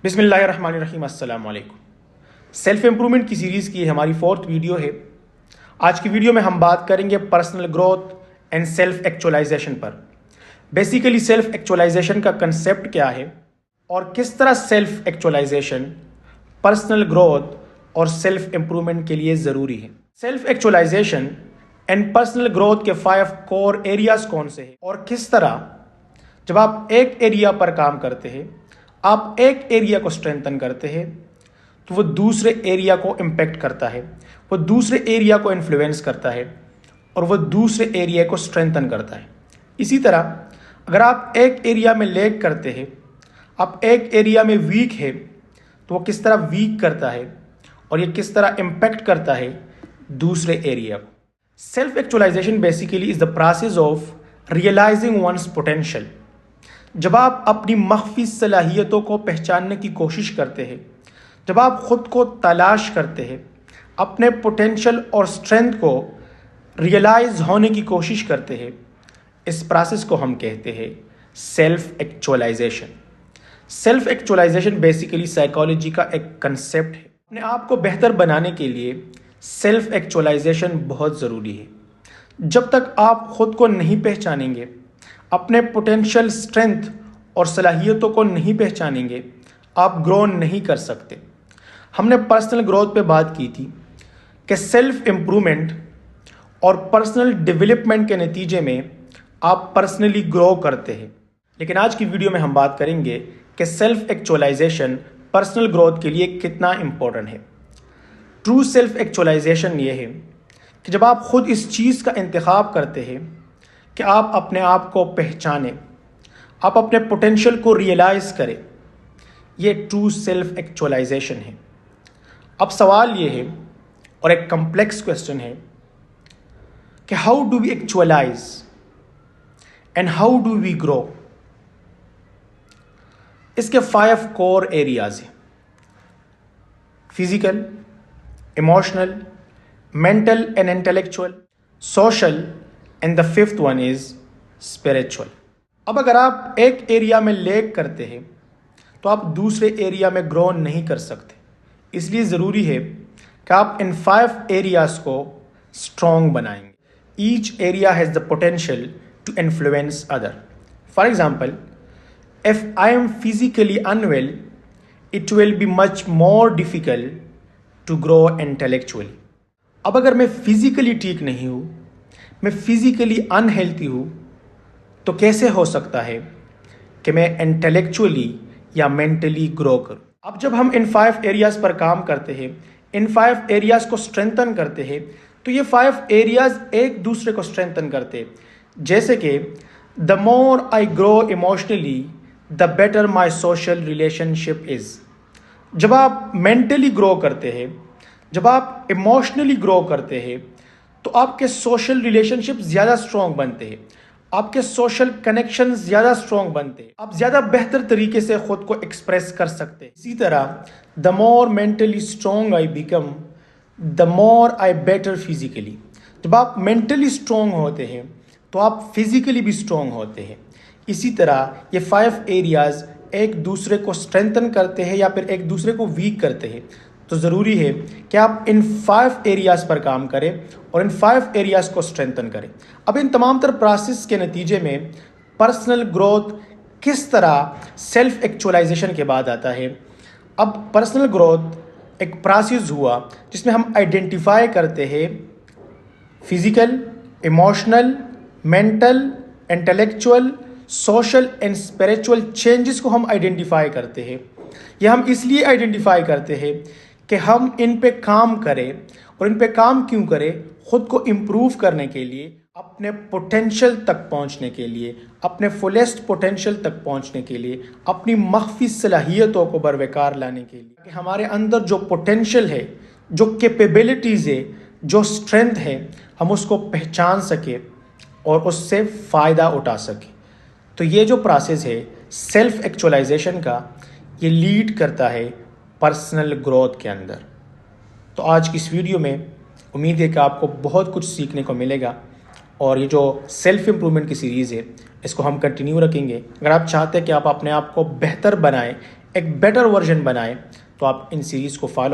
बिस्मिल्लाहिर्रहमानिर्रहीम अस्सलाम वालेकुम। सेल्फ इम्प्रूवमेंट की सीरीज़ की हमारी 4th वीडियो है। आज की वीडियो में हम बात करेंगे personal growth and self actualisation पर। बेसिकली सेल्फ एक्चुअलाइजेशन का कंसेप्ट क्या है और किस तरह सेल्फ एक्चुअलाइजेशन पर्सनल ग्रोथ और सेल्फ इम्प्रूवमेंट के लिए ज़रूरी है। Self actualisation and personal growth के 5 कोर एरियाज कौन से हैं और किस तरह जब आप एक एरिया पर काम करते हैं, आप एक एरिया को स्ट्रेंथन करते हैं तो वो दूसरे एरिया को इम्पेक्ट करता है, वो दूसरे एरिया को इन्फ्लुएंस करता है और वो दूसरे एरिया को स्ट्रेंथन करता है। इसी तरह अगर आप एक एरिया में लैग करते हैं, आप एक एरिया में वीक है तो वो किस तरह वीक करता है और ये किस तरह इम्पेक्ट करता है दूसरे एरिया को। Self actualisation basically is the process of realising one's potential. जब आप अपनी मख्फी सलाहियतों को पहचानने की कोशिश करते हैं, जब आप ख़ुद को तलाश करते हैं, अपने पोटेंशियल और स्ट्रेंथ को रियलाइज होने की कोशिश करते हैं, इस प्रोसेस को हम कहते हैं self actualisation. Self actualisation basically psychology का एक कंसेप्ट है। अपने आप को बेहतर बनाने के लिए सेल्फ एक्चुअलाइजेशन बहुत ज़रूरी है। जब तक आप ख़ुद को नहीं पहचानेंगे, अपने पोटेंशियल स्ट्रेंथ और सलाहियतों को नहीं पहचानेंगे, आप ग्रो नहीं कर सकते। हमने पर्सनल ग्रोथ पे बात की थी कि सेल्फ इम्प्रूवमेंट और पर्सनल डेवलपमेंट के नतीजे में आप पर्सनली ग्रो करते हैं। लेकिन आज की वीडियो में हम बात करेंगे कि सेल्फ एक्चुअलाइजेशन पर्सनल ग्रोथ के लिए कितना इम्पोर्टेंट है। ट्रू सेल्फ एक्चुअलाइजेशन ये है कि जब आप खुद इस चीज़ का इंतखाब करते हैं कि आप अपने आप को पहचानें, आप अपने पोटेंशियल को रियलाइज़ करें, ये ट्रू सेल्फ एक्चुअलाइजेशन है। अब सवाल ये है और एक कम्प्लेक्स क्वेश्चन है कि how do we actualise and how do we grow. इसके 5 कोर एरियाज हैं: physical, emotional, mental and intellectual, social and the 5th one is spiritual. अब अगर आप एक एरिया में लैग करते हैं तो आप दूसरे एरिया में ग्रो नहीं कर सकते। इसलिए ज़रूरी है कि आप इन 5 एरियाज को स्ट्रॉन्ग बनाएंगे। Each area has the potential to influence other. For example, if I am physically unwell, it will be much more difficult to grow intellectually. अब अगर मैं फिजिकली ठीक नहीं हूँ, मैं फिजिकली अनहेल्थी हूँ, तो कैसे हो सकता है कि मैं इंटेलेक्चुअली या मेंटली ग्रो करूँ। अब जब हम इन 5 एरियाज़ पर काम करते हैं, इन 5 एरियाज़ को स्ट्रेंथन करते हैं, तो ये 5 एरियाज़ एक दूसरे को स्ट्रेंथन करते हैं। जैसे कि the more I grow emotionally the better my social relationship is. जब आप मेंटली ग्रो करते हैं, जब आप इमोशनली ग्रो करते हैं, तो आपके सोशल रिलेशनशिप ज़्यादा स्ट्रॉन्ग बनते हैं, आपके सोशल कनेक्शन ज़्यादा स्ट्रॉन्ग बनते हैं, आप ज़्यादा बेहतर तरीके से ख़ुद को एक्सप्रेस कर सकते हैं। इसी तरह the more mentally strong I become the more I better physically. जब आप मेंटली स्ट्रॉन्ग होते हैं तो आप फिजिकली भी स्ट्रॉन्ग होते हैं। इसी तरह ये 5 एरियाज़ एक दूसरे को स्ट्रेंथन करते हैं या फिर एक दूसरे को वीक करते हैं। तो ज़रूरी है कि आप इन 5 एरियाज़ पर काम करें और इन 5 एरियाज़ को स्ट्रेंथन करें। अब इन तमाम तर प्रोसेस के नतीजे में पर्सनल ग्रोथ किस तरह सेल्फ एक्चुअलाइजेशन के बाद आता है। अब पर्सनल ग्रोथ एक प्रोसेस हुआ जिसमें हम आइडेंटिफाई करते हैं physical, emotional, mental, intellectual, social and spiritual changes को हम आइडेंटिफाई करते हैं। यह हम इसलिए आइडेंटिफाई करते हैं कि हम इन पे काम करें। और इन पे काम क्यों करें? ख़ुद को इम्प्रूव करने के लिए, अपने पोटेंशियल तक पहुंचने के लिए, अपने फुलेस्ट पोटेंशियल तक पहुंचने के लिए, अपनी मख्फी सलाहियतों को बरवकार लाने के लिए, कि हमारे अंदर जो पोटेंशियल है, जो कैपेबिलिटीज़ है, जो स्ट्रेंथ है, हम उसको पहचान सके और उससे फ़ायदा उठा सके। तो ये जो प्रोसेस है सेल्फ एक्चुअलाइजेशन का, ये लीड करता है पर्सनल ग्रोथ के अंदर। तो आज की इस वीडियो में उम्मीद है कि आपको बहुत कुछ सीखने को मिलेगा और ये जो सेल्फ इम्प्रूवमेंट की सीरीज़ है इसको हम कंटिन्यू रखेंगे। अगर आप चाहते हैं कि आप अपने आप को बेहतर बनाएं एक बेटर वर्जन बनाएं, तो आप इन सीरीज़ को फॉलो